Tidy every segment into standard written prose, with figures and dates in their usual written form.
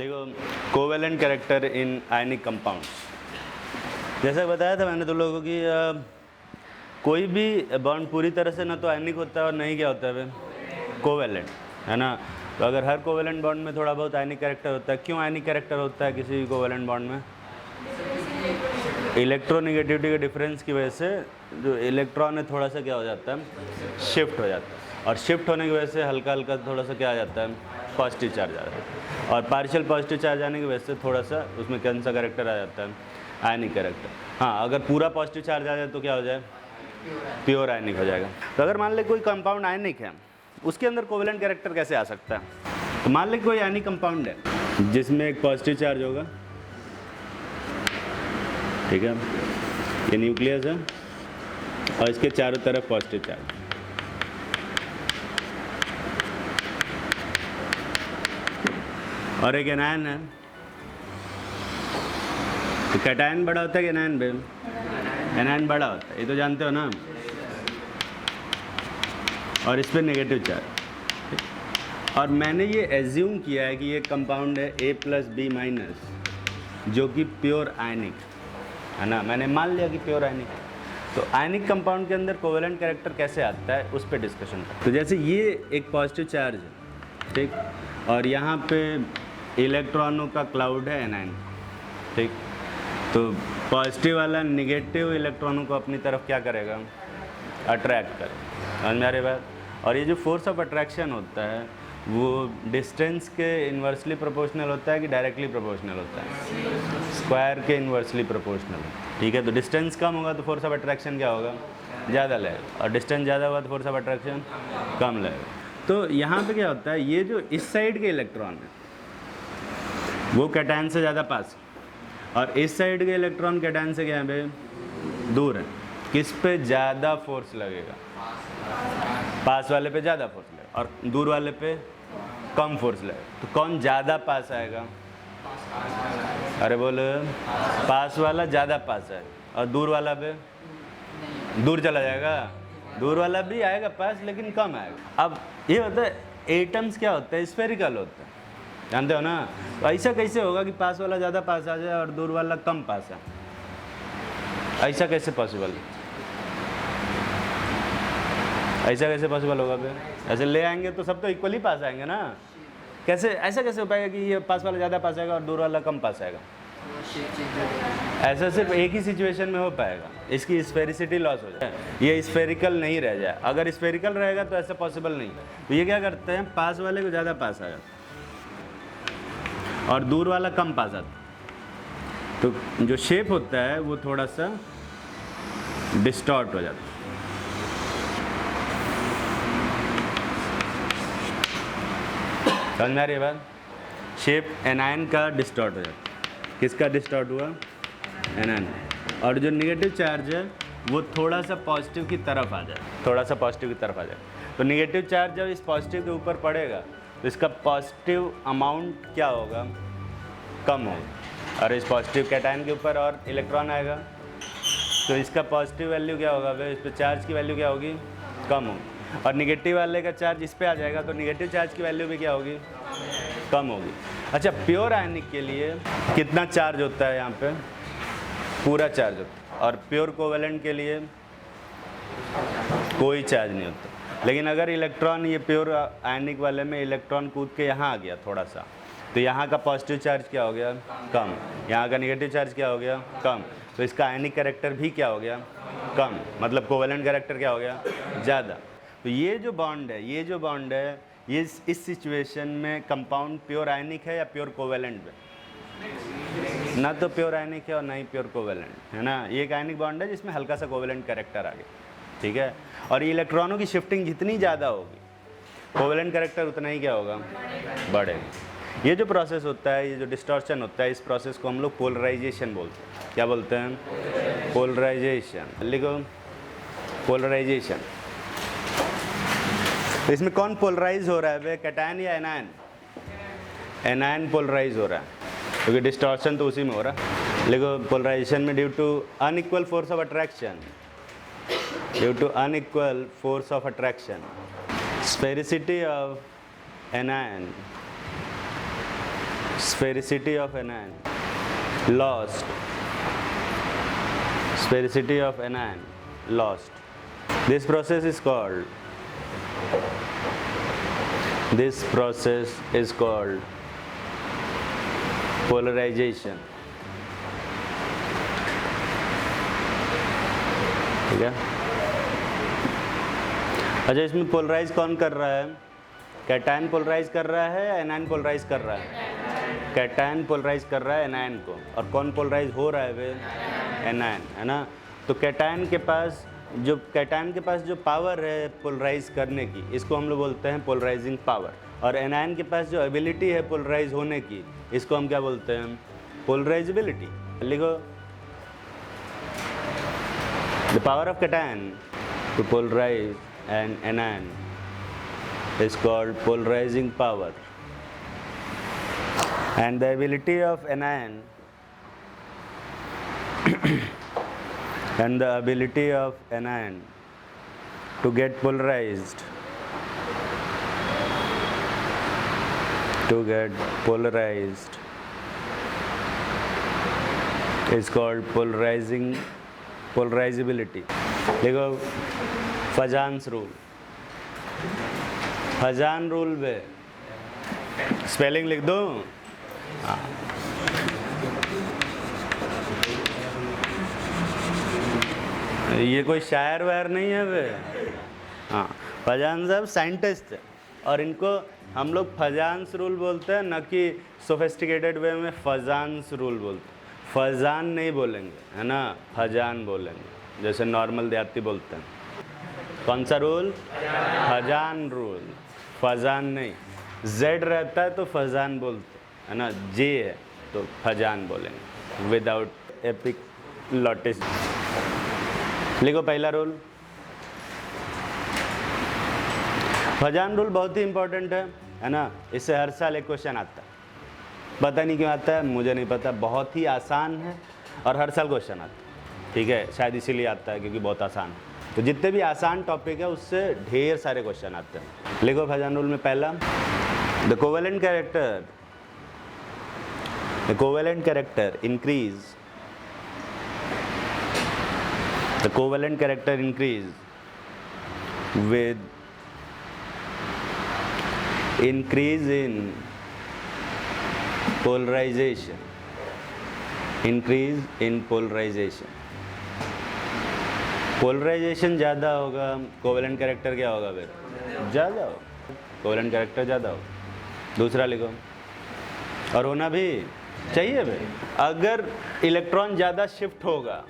देखो covalent character in ionic compounds, जैसा बताया था मैंने तुम लोगों को कि कोई भी बॉन्ड पूरी तरह से ना तो आयनिक होता है और नहीं क्या होता है कोवेलेंट, है ना। तो अगर हर कोवेलेंट बॉन्ड में थोड़ा बहुत आयनिक कैरेक्टर होता है, क्यों आयनिक कैरेक्टर होता है किसी भी कोवेलेंट बॉन्ड में? इलेक्ट्रोनेगेटिविटी के डिफरेंस की वजह से जो इलेक्ट्रॉन है थोड़ा सा क्या हो जाता है, शिफ्ट हो जाता है, और शिफ्ट होने की वजह से हल्का हल्का थोड़ा सा क्या आ जाता है, पॉजिटिव चार्ज आ जाता है, और पार्शियल पॉजिटिव चार्ज आने की वजह से थोड़ा सा उसमें कौन सा कैरेक्टर आ जाता है, आयनिक कैरेक्टर। हाँ, अगर पूरा पॉजिटिव चार्ज आ जाए तो क्या हो जाए, प्योर आयनिक हो जाएगा। तो अगर मान ले कोई कंपाउंड आयनिक है, उसके अंदर कोवेलेंट कैरेक्टर कैसे आ सकता है? तो मान ले कोई आयनिक कंपाउंड है जिसमें एक पॉजिटिव चार्ज होगा, ठीक है, ये न्यूक्लियस है और इसके चारों तरफ पॉजिटिव चार्ज, और एक एनायन है। तो कैटायन बड़ा होता है कि एनायन बे? एनायन बड़ा होता है, ये तो जानते हो ना। और इस पर नेगेटिव चार्ज, और मैंने ये एज्यूम किया है कि ये कंपाउंड है A+B- जो कि प्योर आयनिक है ना, मैंने मान लिया कि प्योर आयनिक। तो आयनिक कंपाउंड के अंदर कोवेलेंट कैरेक्टर कैसे आता है उस पर डिस्कशन कर। तो जैसे ये एक पॉजिटिव चार्ज है, ठीक, और यहाँ पे इलेक्ट्रॉनों का क्लाउड है एनायन, ठीक। तो पॉजिटिव वाला निगेटिव इलेक्ट्रॉनों को अपनी तरफ क्या करेगा, अट्रैक्ट करेगा, समझ में आ रही बात। और ये जो फोर्स ऑफ अट्रैक्शन होता है वो डिस्टेंस के इन्वर्सली प्रोपोर्शनल होता है कि डायरेक्टली प्रोपोर्शनल होता है? स्क्वायर के इन्वर्सली प्रोपोर्शनल, ठीक है। तो डिस्टेंस कम होगा तो फोर्स ऑफ अट्रैक्शन क्या होगा, ज़्यादा लगेगा, और डिस्टेंस ज़्यादा होगा तो फोर्स ऑफ अट्रैक्शन कम लगेगा। तो यहाँ पे क्या होता है, ये जो इस साइड के इलेक्ट्रॉन है वो कैटायन से ज़्यादा पास, और इस साइड के इलेक्ट्रॉन कैटायन से क्या है, दूर है। किस पे ज़्यादा फोर्स लगेगा? पास वाले पे ज़्यादा फोर्स लगेगा और दूर वाले पे कम फोर्स लगेगा। तो कौन ज़्यादा पास आएगा? अरे बोलो, पास वाला ज़्यादा पास है, और दूर वाला पे दूर चला जाएगा। दूर वाला भी आएगा पास लेकिन कम आएगा। अब ये होता है एटम्स क्या होता है, स्फेरिकल होता है, जानते हो ना। तो ऐसा कैसे होगा कि पास वाला ज़्यादा पास आ जाए और दूर वाला कम पास है? ऐसा कैसे पॉसिबल है? ऐसा कैसे पॉसिबल होगा फिर? ऐसे ले आएंगे तो सब तो इक्वली पास आएंगे ना। कैसे, ऐसा कैसे हो पाएगा कि ये पास वाला ज़्यादा पास आएगा और दूर वाला कम पास आएगा? ऐसा सिर्फ एक ही सिचुएशन में हो पाएगा, इसकी स्फेरिसिटी लॉस हो जाए, ये स्फेरिकल नहीं रह जाए। अगर स्फेरिकल रहेगा तो ऐसा पॉसिबल नहीं। तो ये क्या करते हैं, पास वाले को ज़्यादा पास आ जाता और दूर वाला कम पास आता, तो जो शेप होता है वो थोड़ा सा डिस्टॉर्ट हो जाता है। समझ में आ रही है बात? शेप एनायन का डिस्टॉर्ट हो जाता है। किसका डिस्टॉर्ट हुआ? एनायन। और जो नेगेटिव चार्ज है वो थोड़ा सा पॉजिटिव की तरफ आ जाए, थोड़ा सा पॉजिटिव की तरफ आ जाए। तो नेगेटिव चार्ज जब इस पॉजिटिव के ऊपर पड़ेगा तो इसका पॉजिटिव अमाउंट क्या होगा, कम होगा। और इस पॉजिटिव कैटायन के ऊपर और इलेक्ट्रॉन आएगा तो इसका पॉजिटिव वैल्यू क्या होगा, इस पर चार्ज की वैल्यू क्या होगी, कम होगी। और निगेटिव वाले का चार्ज इस पे आ जाएगा तो निगेटिव चार्ज की वैल्यू भी क्या होगी, कम होगी। अच्छा, प्योर आयनिक के लिए कितना चार्ज होता है यहाँ पे? पूरा चार्ज होता है। और प्योर कोवेलेंट के लिए कोई चार्ज नहीं होता। लेकिन अगर इलेक्ट्रॉन, ये प्योर आयनिक वाले में इलेक्ट्रॉन कूद के यहाँ आ गया थोड़ा सा, तो यहाँ का पॉजिटिव चार्ज क्या हो गया, कम। यहाँ का निगेटिव चार्ज क्या हो गया, कम। तो इसका आयनिक कैरेक्टर भी क्या हो गया, कम। मतलब कोवेलेंट कैरेक्टर क्या हो गया, ज़्यादा। तो ये जो बॉन्ड है, ये जो बॉन्ड है, ये इस सिचुएशन में कंपाउंड प्योर आयनिक है या प्योर कोवेलेंट है? ना तो प्योर आयनिक है और ना ही प्योर कोवेलेंट, है ना। ये एक आयनिक बॉन्ड है जिसमें हल्का सा कोवेलेंट कैरेक्टर आ गया, ठीक है। और ये इलेक्ट्रॉनों की शिफ्टिंग जितनी ज़्यादा होगी, कोवेलेंट कैरेक्टर उतना ही क्या होगा, बढ़ेगा। ये जो प्रोसेस होता है, ये जो डिस्टॉर्शन होता है, इस प्रोसेस को हम लोग पोलराइजेशन बोलते हैं। क्या बोलते हैं? पोलराइजेशन। लिखो, पोलराइजेशन। तो इसमें कौन पोलराइज हो रहा है वे, कैटायन या एनायन? एनायन पोलराइज हो रहा है क्योंकि डिस्टॉर्शन तो उसी में हो रहा है। लिखो, पोलराइजेशन में due to unequal force of attraction, due to unequal force of attraction, sphericity of anion sphericity of anion lost, sphericity of anion lost. This process is called polarization. ठीक है। अच्छा, इसमें पोलराइज कौन कर रहा है? कैटायन पोलराइज कर रहा है या एनायन पोलराइज कर रहा है? कैटायन पोलराइज कर रहा है एनायन को, और कौन पोलराइज हो रहा है वे? एनायन, है ना। तो कैटायन के पास जो पावर है पोलराइज करने की, इसको हम लोग बोलते हैं पोलराइजिंग पावर, और एनायन के पास जो एबिलिटी है पोलराइज होने की, इसको हम क्या बोलते हैं? पोलराइजेबिलिटी। लिखो, the power of cation to polarize an anion is called polarizing power, and the ability of anion to get polarized is called polarizability. देखो, फजान्स रूल, फजान रूल में स्पेलिंग लिख दो। ये कोई शायर वायर नहीं है वे। हाँ, फजान साहब साइंटिस्ट है, और इनको हम लोग फजान्स रूल बोलते हैं, न कि सोफिस्टिकेटेड वे में फजान्स रूल बोलते हैं। फजान नहीं बोलेंगे, है ना, फजान बोलेंगे, जैसे नॉर्मल देहाती बोलते हैं। कौन सा रूल? फजान रूल, फजान नहीं। जेड रहता है तो फजान बोलते, है ना, जे है तो फजान बोलेंगे, विदाउट एपिग्लॉटिस। लिखो पहला रूल, फजान रूल बहुत ही इंपॉर्टेंट है ना। इससे हर साल एक क्वेश्चन आता है, पता नहीं क्यों आता है, मुझे नहीं पता, बहुत ही आसान है और हर साल क्वेश्चन आता है। ठीक है, शायद इसीलिए आता है क्योंकि बहुत आसान है। तो जितने भी आसान टॉपिक है उससे ढेर सारे क्वेश्चन आते हैं। लिखो फजान रूल में पहला, the covalent character increase with increase in polarization, polarization ज़्यादा होगा, कोवेलेंट कैरेक्टर क्या होगा फिर? ज़्यादा होगा, कोवेलेंट कैरेक्टर ज़्यादा होगा। दूसरा लिखो, और होना भी चाहिए भाई। अगर इलेक्ट्रॉन ज़्यादा शिफ्ट होगा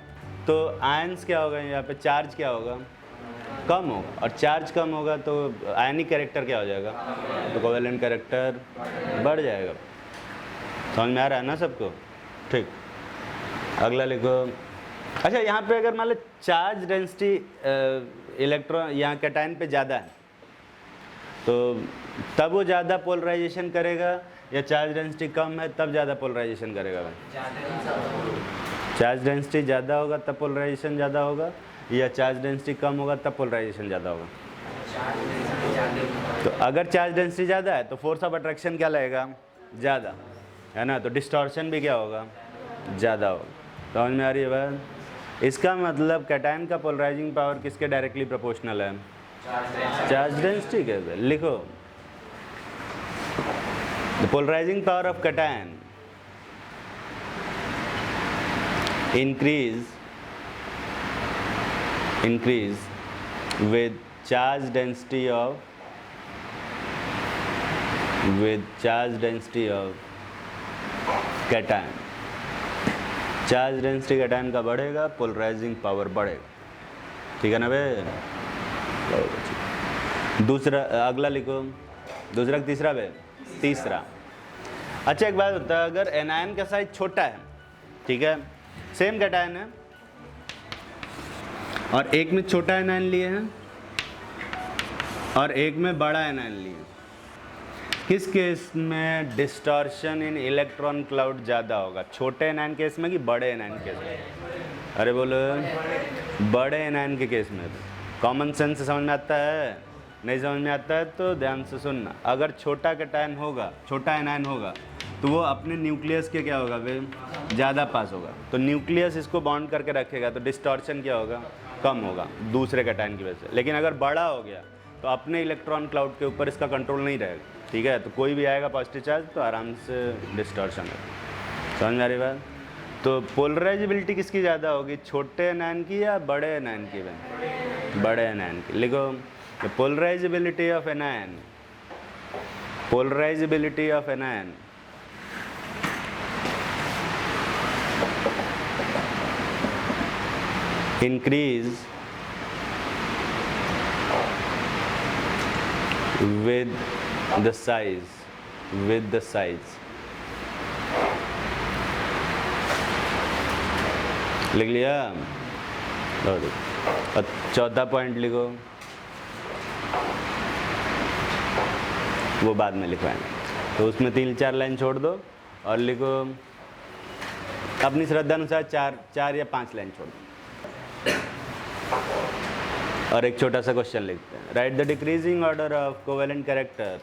तो आयंस क्या होगा, यहाँ पे चार्ज क्या होगा? कम होगा, और चार्ज कम होगा तो आयनिक कैरेक्टर क्या हो जाएगा? तो कोवेलेंट कैरेक्टर बढ़ जाएगा। समझ में आ रहा है ना सबको? ठीक, अगला लिखो। अच्छा, यहाँ पे अगर मान लो चार्ज डेंसिटी इलेक्ट्रॉन यहाँ कैटायन पे ज़्यादा है, तो तब वो ज़्यादा पोलराइजेशन करेगा, या चार्ज डेंसिटी कम है तब ज़्यादा पोलराइजेशन करेगा? चार्ज डेंसिटी ज़्यादा होगा तब पोलराइजेशन ज़्यादा होगा, या चार्ज डेंसिटी कम होगा तब पोलराइजेशन ज़्यादा होगा? तो अगर चार्ज डेंसिटी ज़्यादा है तो फोर्स ऑफ अट्रैक्शन क्या लगेगा? ज़्यादा, है ना। तो डिस्टॉर्शन भी क्या होगा? ज़्यादा होगा। समझ में आ रही है बात? इसका मतलब कैटायन का पोलराइजिंग पावर किसके डायरेक्टली प्रोपोर्शनल है? चार्ज डेंसिटी के। लिखो, the polarizing power of cation increase with charge density of cation. Charge density cation का बढ़ेगा, पोलराइजिंग पावर बढ़ेगा। ठीक है ना बे? दूसरा, अगला लिखो, दूसरा तीसरा बे? तीसरा। अच्छा, एक बात होता है, अगर एनायन का साइज छोटा है, ठीक है, सेम कैटायन है और एक में छोटा एनायन लिए हैं और एक में बड़ा एनायन लिए, किस केस में डिस्टॉर्शन इन इलेक्ट्रॉन क्लाउड ज़्यादा होगा? छोटे एनायन केस में कि बड़े एनायन केस में? अरे बोलो, बड़े एनायन के केस में। कॉमन सेंस से समझ में आता है? नहीं समझ में आता है तो ध्यान से सुनना। अगर छोटा कैटायन होगा, छोटा एनायन होगा, तो वो अपने न्यूक्लियस के क्या होगा वे ज़्यादा पास होगा, तो न्यूक्लियस इसको बॉन्ड करके रखेगा तो डिस्टॉर्शन क्या होगा, कम होगा दूसरे कैटायन की वजह से। लेकिन अगर बड़ा हो गया तो अपने इलेक्ट्रॉन क्लाउड के ऊपर इसका कंट्रोल नहीं रहेगा, ठीक है। तो कोई भी आएगा पॉजिटिव चार्ज तो आराम से डिस्टॉर्शन है। समझ में आ रही बात? तो पोलराइजेबिलिटी किसकी ज़्यादा होगी, छोटे एनायन की या बड़े एनायन की? बड़े एनायन की। लिखो polarisability of anion, polarisability of anion increase with the size, with the size। लिख लिया? और चौथा पॉइंट लिखो, वो बाद में लिखवाएंगे। तो उसमें 3-4 लाइन छोड़ दो और लिखो अपनी श्रद्धा अनुसार 4 या 5 लाइन छोड़ दो और एक छोटा सा क्वेश्चन लिखते हैं। Right the decreasing order of covalent character,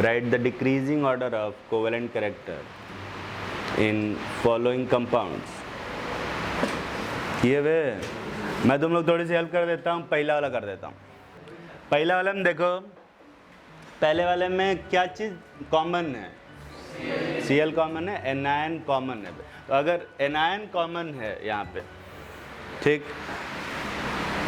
right the decreasing order of covalent character in following compounds. ये वे मैं तुम लोग थोड़ी सी हेल्प कर देता हूँ, पहला वाला कर देता हूँ। पहला वाला में देखो, पहले वाले में क्या चीज़ कॉमन है, Cl कॉमन है, एनायन कॉमन है। तो अगर एनायन कॉमन है यहाँ पे, ठीक,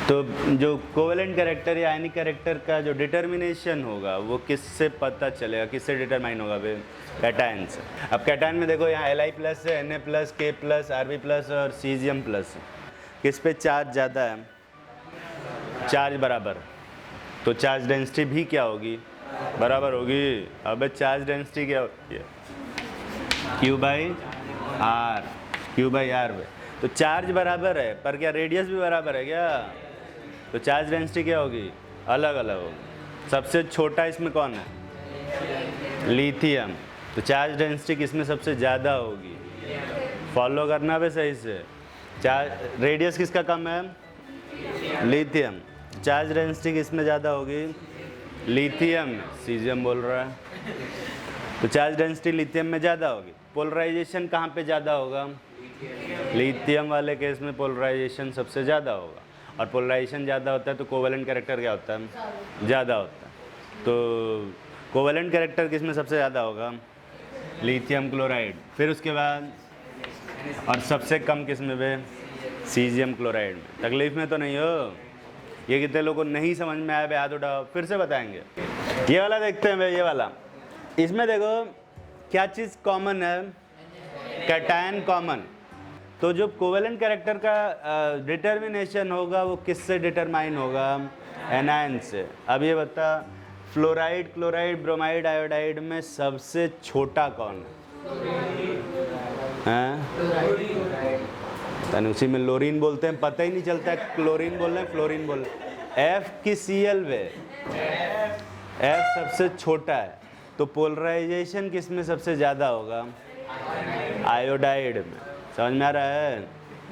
तो जो कोवेलेंट कैरेक्टर या आयनिक कैरेक्टर का जो डिटर्मिनेशन होगा वो किससे पता चलेगा, किससे डिटरमाइन होगा भाई, कैटायन से। अब कैटायन में देखो यहाँ Li प्लस है, Na plus, K plus, Rb plus और सीजियम प्लस। किस पे चार्ज ज़्यादा है, चार्ज बराबर, तो चार्ज डेंसिटी भी क्या होगी, बराबर होगी। अब चार्ज डेंसिटी क्या होती है, Q/R, Q/R। तो चार्ज बराबर है पर क्या रेडियस भी बराबर है क्या, तो चार्ज डेंसिटी क्या होगी, अलग अलग होगी। सबसे छोटा इसमें कौन है, लिथियम, तो चार्ज डेंसिटी किसमें सबसे ज़्यादा होगी, फॉलो करना भी सही से। चार्ज रेडियस किसका कम है, लिथियम, चार्ज डेंसिटी किसमें ज़्यादा होगी, लिथियम, सीजियम बोल रहा है, तो चार्ज डेंसिटी लिथियम में ज़्यादा होगी। पोलराइजेशन कहाँ पे ज़्यादा होगा, लिथियम वाले केस में पोलराइजेशन सबसे ज़्यादा होगा, और पोलराइजेशन ज़्यादा होता है तो कोवेलेंट कैरेक्टर क्या होता है, ज़्यादा होता है। तो कोवेलेंट कैरेक्टर किस में सबसे ज़्यादा होगा, लिथियम क्लोराइड, फिर उसके बाद और सबसे कम किस में वे, सीजियम क्लोराइड में। तकलीफ में तो नहीं हो, ये कितने लोगों को नहीं समझ में आया भाई, हाथ उठाओ, फिर से बताएंगे। ये वाला देखते हैं भाई, ये वाला, इसमें देखो क्या चीज़ कॉमन है, कैटायन कॉमन। तो जो कोवेलेंट कैरेक्टर का डिटर्मिनेशन होगा वो किससे डिटरमाइन होगा, एनायन से। अब ये बता, फ्लोराइड, क्लोराइड, ब्रोमाइड, आयोडाइड में सबसे छोटा कौन है, हैं? उसी में लोरीन बोलते हैं, पता ही नहीं चलता है क्लोरीन बोल रहे हैं फ्लोरीन बोल रहे हैं। F की Cl वे, F सबसे छोटा है, तो पोलराइजेशन किस में सबसे ज़्यादा होगा, आयोडाइड में। समझ में आ रहा है?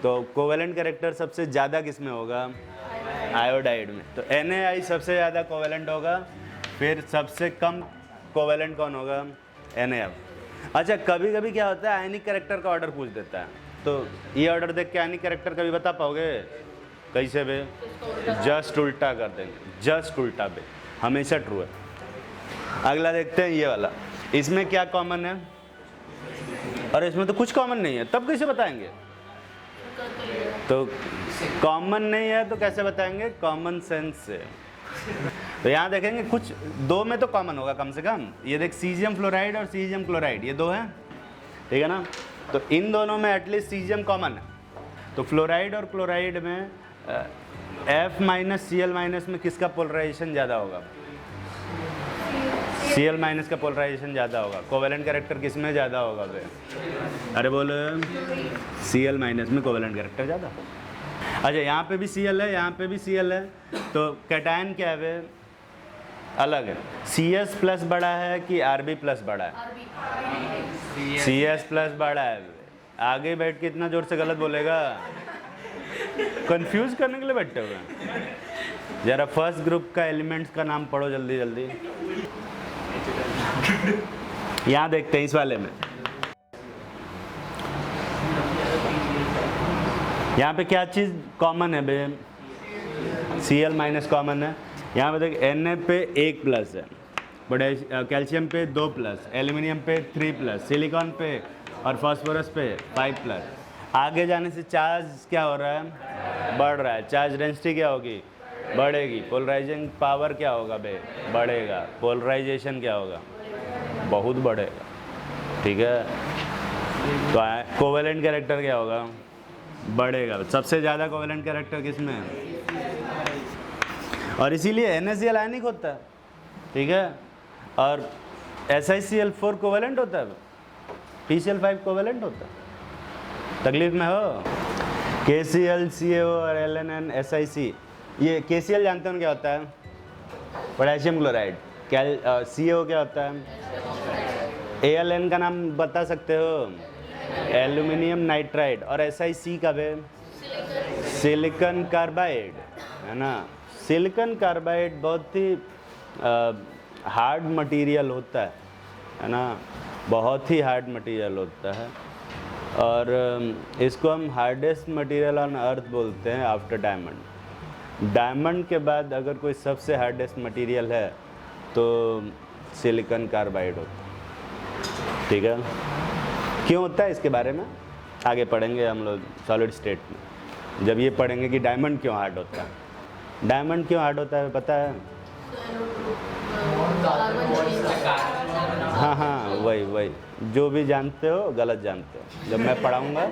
तो कोवेलेंट कैरेक्टर सबसे ज़्यादा किस में होगा, आयोडाइड में। तो Na सबसे ज़्यादा कोवेलेंट होगा, फिर सबसे कम कोवेलेंट कौन होगा, NaF। अच्छा, कभी कभी क्या होता है, आयनिक कैरेक्टर का ऑर्डर पूछ देता है, तो ये ऑर्डर देख के आयनिक कैरेक्टर का भी बता पाओगे, कैसे बे, जस्ट उल्टा कर देंगे, जस्ट उल्टा बे, हमेशा ट्रू है। अगला देखते हैं ये वाला, इसमें क्या कॉमन है, और इसमें तो कुछ कॉमन नहीं है, तब कैसे बताएंगे। तो कॉमन नहीं है तो कैसे बताएंगे, कॉमन सेंस से। तो यहाँ देखेंगे कुछ दो में तो कॉमन होगा कम से कम। ये देख, सीजियम फ्लोराइड और सीजियम क्लोराइड, ये दो हैं, ठीक है ना। तो इन दोनों में एटलीस्ट सीजियम कॉमन है। तो फ्लोराइड और क्लोराइड में F माइनस Cl माइनस में किसका पोलराइजेशन ज़्यादा होगा, Cl माइनस का पोलराइजेशन ज़्यादा होगा। कोवेलेंट कैरेक्टर किस में ज़्यादा होगा बे, अरे बोलो, Cl माइनस में कोवेलेंट कैरेक्टर ज़्यादा। अच्छा, यहाँ पे भी Cl है, यहाँ पे भी Cl है, तो कैटायन क्या है वे, अलग है। CS प्लस बड़ा है कि Rb प्लस बड़ा है, CS प्लस बड़ा है। आगे बैठ के इतना ज़ोर से गलत बोलेगा, कंफ्यूज करने के लिए बैठे हुए हैं। ज़रा फर्स्ट ग्रुप का एलिमेंट्स का नाम पढ़ो जल्दी जल्दी। यहाँ देखते हैं इस वाले में, यहाँ पे क्या चीज़ कॉमन है बे? Cl माइनस कॉमन है। यहाँ पे देख Na पे 1 प्लस है, कैल्शियम पे 2 प्लस, एल्यूमिनियम पे 3 प्लस, सिलिकॉन पे और फास्फोरस पे 5 प्लस। आगे जाने से चार्ज क्या हो रहा है? बढ़ रहा है। चार्ज डेंसिटी क्या होगी? बढ़ेगी। पोलराइजिंग पावर क्या होगा बे? बढ़ेगा। पोलराइजेशन क्या होगा? बहुत बढ़ेगा। ठीक है, तो कोवेलेंट कैरेक्टर क्या होगा? बढ़ेगा। सबसे ज़्यादा कोवेलेंट कैरेक्टर किसमें है? और इसीलिए NaCl आयनिक होता है। ठीक है, और SiCl4 कोवेलेंट होता है, PCl5 कोवेलेंट होता है। तकलीफ में हो? KCl CaO और LNN SiC, ये KCl जानते हो क्या होता है? Potassium chloride. CaO क्या होता है? ALN का नाम बता सकते हो? Aluminium nitride. और SiC का वे सिलिकॉन कार्बाइड, है ना। सिलिकॉन कार्बाइड बहुत ही हार्ड मटेरियल होता है ना, बहुत ही हार्ड मटेरियल होता है। और इसको हम हार्डेस्ट मटेरियल ऑन अर्थ बोलते हैं आफ्टर डायमंड। डायमंड के बाद अगर कोई सबसे हार्डेस्ट मटेरियल है तो सिलिकॉन कार्बाइड होता है। ठीक है, क्यों होता है इसके बारे में आगे पढ़ेंगे हम लोग सॉलिड स्टेट में, जब ये पढ़ेंगे कि डायमंड क्यों हार्ड होता है। डायमंड क्यों हार्ड होता है पता है? हाँ हाँ, वही जो भी जानते हो गलत जानते हो। जब मैं पढ़ाऊँगा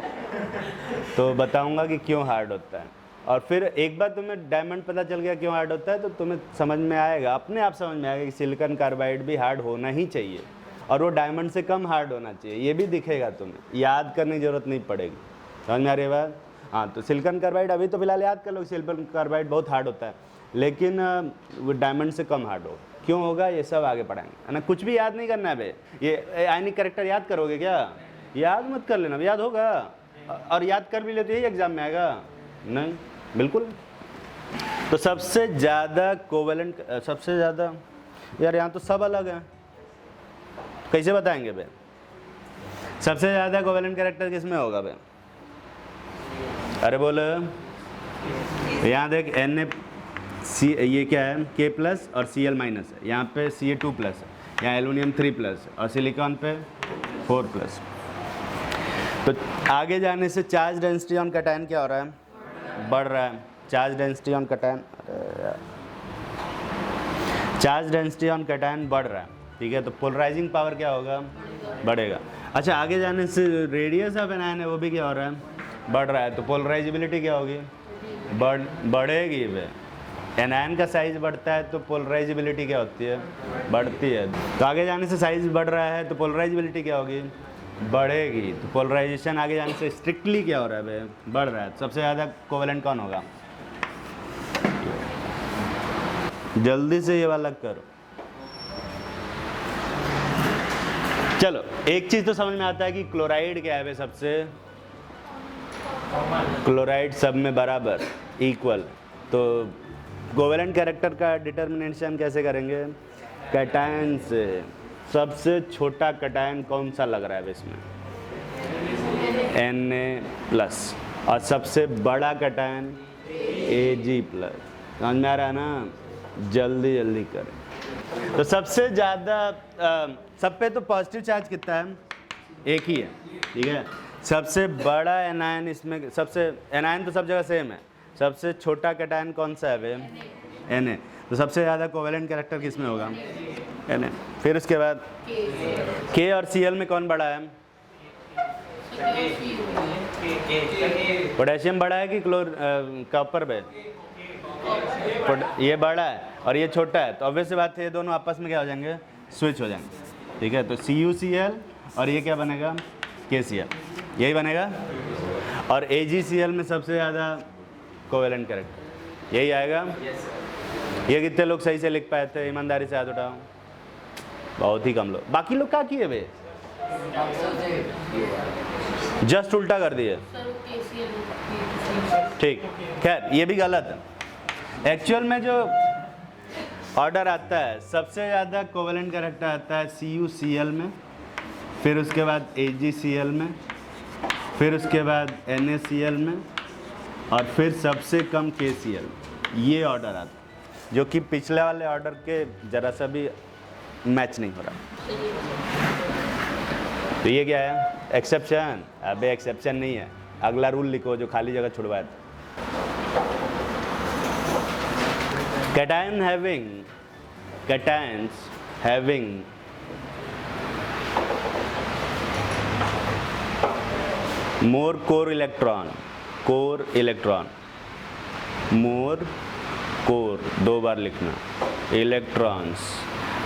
तो बताऊँगा कि क्यों हार्ड होता है, और फिर एक बार तुम्हें डायमंड पता चल गया क्यों हार्ड होता है तो तुम्हें समझ में आएगा, अपने आप समझ में आएगा कि सिलिकॉन कार्बाइड भी हार्ड होना ही चाहिए और वो डायमंड से कम हार्ड होना चाहिए। ये भी दिखेगा, तुम्हें याद करने की ज़रूरत नहीं पड़ेगी। समझ में आ रही है बात? हाँ, तो सिलिकॉन कार्बाइड अभी तो फिलहाल याद कर लो, सिलिकॉन कार्बाइड बहुत हार्ड होता है, लेकिन वो डायमंड से कम हार्ड हो। क्यों होगा ये सब आगे पढ़ाएंगे, है ना। कुछ भी याद नहीं करना है बे। ये आयनिक कैरेक्टर याद करोगे क्या? याद मत कर लेना, याद होगा, और याद कर भी लेते ही एग्जाम में आएगा नहीं, बिल्कुल। तो सबसे ज़्यादा कोवेलेंट, सबसे ज़्यादा, यार यहाँ तो सब अलग हैं, कैसे बताएंगे बे? सबसे ज़्यादा कोवेलेंट कैरेक्टर किस में होगा बे? अरे बोलो। यहाँ देख ये क्या है? K प्लस और Cl माइनस है, यहाँ पे Ca2 प्लस है, यहाँ एल्यूमिनियम 3 प्लस है और सिलिकॉन पे 4 प्लस। तो आगे जाने से चार्ज डेंसिटी ऑन कैटायन क्या हो रहा है? बढ़ रहा है। Charge density on cation, charge density on cation बढ़ रहा है। ठीक है, तो पोलराइजिंग पावर क्या होगा? बढ़ेगा। अच्छा, आगे जाने से रेडियस ऑफ एनायन है वो भी क्या हो रहा है? बढ़ रहा है। तो पोलराइजिबिलिटी क्या होगी? बढ़ेगी वे। एनायन का साइज बढ़ता है तो पोलराइजिबिलिटी क्या होती है? बढ़ती है। तो आगे जाने से साइज बढ़ रहा है तो पोलराइजिबिलिटी क्या होगी? बढ़ेगी। तो पोलराइजेशन आगे जाने से स्ट्रिक्टली क्या हो रहा है बे? बढ़ रहा है। सबसे ज़्यादा कोवेलेंट कौन होगा? जल्दी से ये वाला करो। चलो, एक चीज़ तो समझ में आता है कि क्लोराइड क्या है बे? सबसे क्लोराइड सब में बराबर, इक्वल। तो कोवेलेंट कैरेक्टर का डिटर्मिनेशन कैसे करेंगे? कैटायन से। सबसे छोटा कैटायन कौन सा लग रहा है इसमें? Na plus. और सबसे बड़ा कैटायन Ag प्लस। समझ में आ रहा है ना? जल्दी जल्दी करें। तो सबसे ज़्यादा सब पे तो पॉजिटिव चार्ज कितना है? एक ही है। ठीक है, सबसे बड़ा एनायन इसमें, सबसे एनायन तो सब जगह सेम है। सबसे छोटा कैटायन कौन सा है वे? Na। तो सबसे ज़्यादा कोवेलेंट कैरेक्टर किस में होगा? Na। फिर उसके बाद K और Cl में कौन बड़ा है? पोटेशियम बड़ा है कि कॉपर पे? ये बड़ा है और ये छोटा है, तो ऑब्वियस बात है ये दोनों आपस में क्या हो जाएंगे? स्विच हो जाएंगे। ठीक है, तो CuCl और ये क्या बनेगा? KCl, यही बनेगा। और AgCl में सबसे ज़्यादा कोवेलेंट कैरेक्टर यही आएगा। ये कितने लोग सही से लिख पाए थे? ईमानदारी से हाथ उठाओ। बहुत ही कम लोग। बाकी लोग क्या किए वे? जस्ट उल्टा कर दिए। ठीक, खैर ये भी गलत है। एक्चुअल में जो ऑर्डर आता है, सबसे ज़्यादा कोवेलेंट कैरेक्टर आता है CuCl में, फिर उसके बाद AgCl में, फिर उसके बाद NaCl में, और फिर सबसे कम KCl। ये ऑर्डर आता है, जो कि पिछले वाले ऑर्डर के ज़रा सा भी मैच नहीं हो रहा। तो ये क्या है? एक्सेप्शन। अबे एक्सेप्शन नहीं है, अगला रूल लिखो जो खाली जगह छुड़वाया था। cations having more core electron, more core, 2 बार लिखना, electrons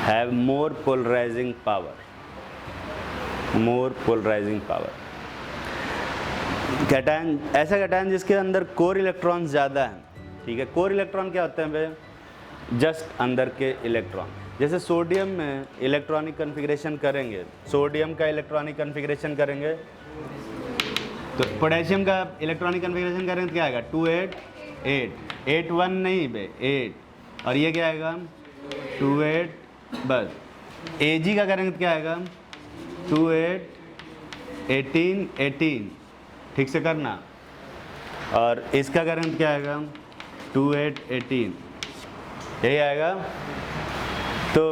have more polarizing power, cation, ऐसा कैटायन जिसके अंदर कोर इलेक्ट्रॉन ज़्यादा है। ठीक है, कोर इलेक्ट्रॉन क्या होते हैं भाई? जस्ट अंदर के इलेक्ट्रॉन। जैसे सोडियम में इलेक्ट्रॉनिक कन्फिग्रेशन करेंगे, सोडियम का इलेक्ट्रॉनिक कन्फिग्रेशन करेंगे, तो पोटेशियम का इलेक्ट्रॉनिक कन्फिग्रेशन करेंगे तो क्या आएगा? 2 8 8 8 1 नहीं बे 8, और ये क्या आएगा? 2 8 बस। Ag का करेंगे तो क्या आएगा? 2 8 18 18, ठीक से करना। और इसका करेंगे तो क्या आएगा? 2 8 18, यही आएगा। तो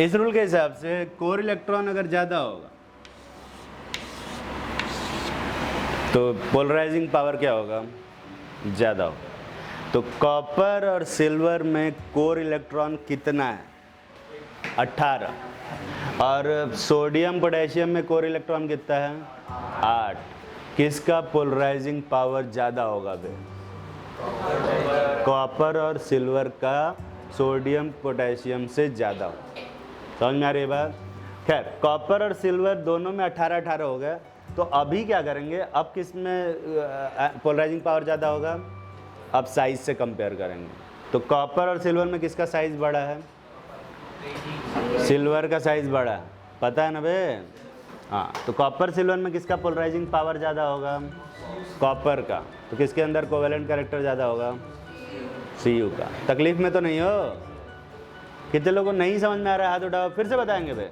इस रूल के हिसाब से कोर इलेक्ट्रॉन अगर ज़्यादा होगा तो पोलराइजिंग पावर क्या होगा? ज़्यादा होगा। तो कॉपर और सिल्वर में कोर इलेक्ट्रॉन कितना है? 18। और सोडियम पोटेशियम में कोर इलेक्ट्रॉन कितना है? 8। किसका पोलराइजिंग पावर ज़्यादा होगा बे? कॉपर और सिल्वर का सोडियम पोटेशियम से ज़्यादा हो। समझ में आ रही है बात? खैर, कॉपर और सिल्वर दोनों में 18 18 हो गया। तो अभी क्या करेंगे? अब किस में पोलराइजिंग पावर ज़्यादा होगा? अब साइज से कंपेयर करेंगे। तो कॉपर और सिल्वर में किसका साइज़ बड़ा है? सिल्वर का साइज़ बड़ा है, पता है ना बे? हाँ, तो कॉपर सिल्वर में किसका पोलराइजिंग पावर ज़्यादा होगा? कॉपर का। तो किसके अंदर कोवेलेंट कैरेक्टर ज़्यादा होगा? Cu का। तकलीफ में तो नहीं हो? कितने लोगों को नहीं समझ में आ रहा है? हाथ उठाओ, फिर से बताएंगे बे।